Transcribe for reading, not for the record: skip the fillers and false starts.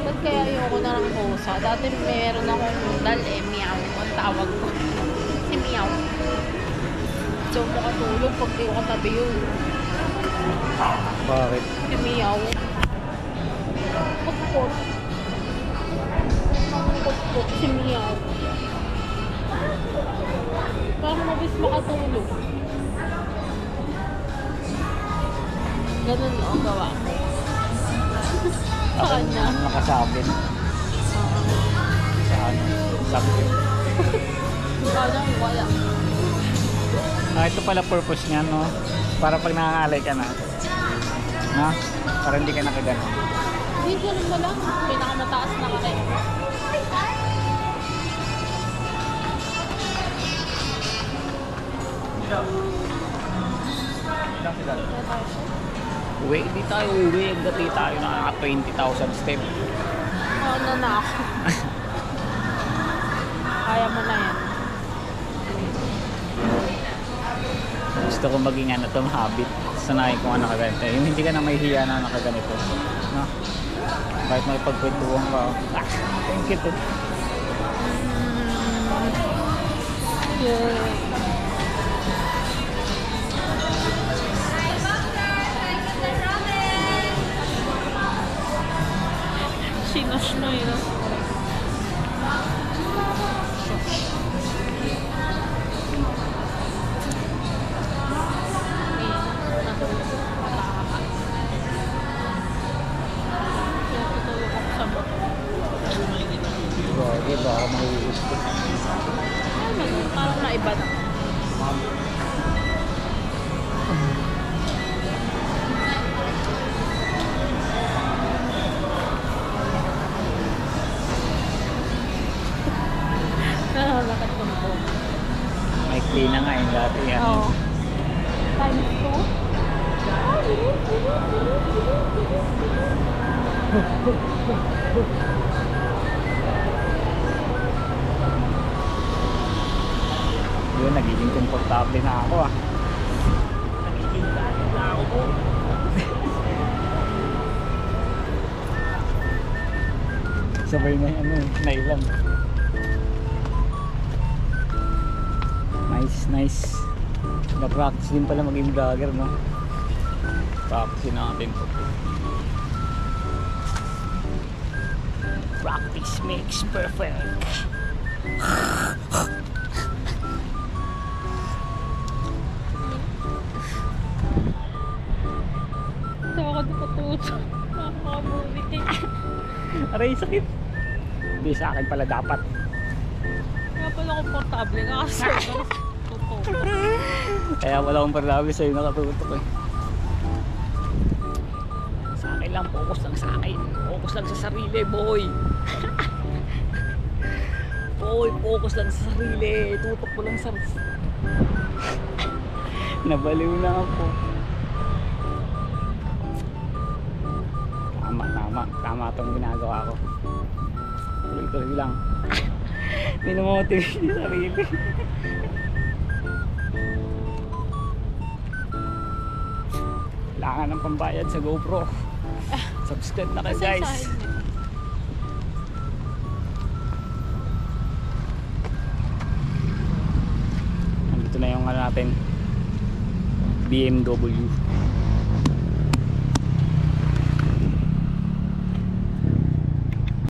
Ba't kaya ayoko na ng pusa? Dati meron akong meow. Ang tawag ko. Si meow. So, makatulog pag di ko katabi yun. Bakit? Si meow. Pagpot. Pagpot. Si meow. Parang mabis makatulog. Ganun ang gawa ko. Sa kanya. Nakasabin. Sa ano? Sabi ko. Parang wala. Ito pala purpose niya, no? Para pag nangangalay ka na. No? Para hindi ka nakagano. Hindi, ganun ba lang? Pinakamataas na kare. Uwi, hindi tayo uwi. Dati tayo nakaka 20,000 step. Ano na ako. Kaya mo na yan. Gusto ko maging ano itong habit. Sanayin ko nga nakaganito. Yung hindi ka na may hiya na nakaganito. No? Kahit may pagkwentuhan ka. Ah, thank you to. Yeah. Sinos na yun. Grabe, baka mahuhusto. Parang naiba na. Nakakalakat ko po. May clean na nga yung dati. Ano? Oo. Times 2. Yun, nagiging komportable na ako ah. Nagiging dahil na ako po. Sabay na ano, nailan. Nice, nice. Na-practice din pala maging vlogger, no? Practice natin po. Practice makes perfect. Ako di patuto. Nakakabulit eh. Aray, sakit. Hindi, sa akin pala dapat. Kaya pala komportable nga kasi. Totoo. Kaya wala akong parlabi sa'yo nakatutok eh. Sa akin lang, focus lang sa akin. Focus lang sa sarili, boy. Boy, focus lang sa sarili. Tutok ko lang sa... Nabaliw na ako. Tama itong ginagawa ko. Tuloy-tuloy lang. Minomotivate yung sarili. Kailangan ng pambayad sa GoPro. Subscribe na kayo, guys. Nandito na yung ano natin, BMW.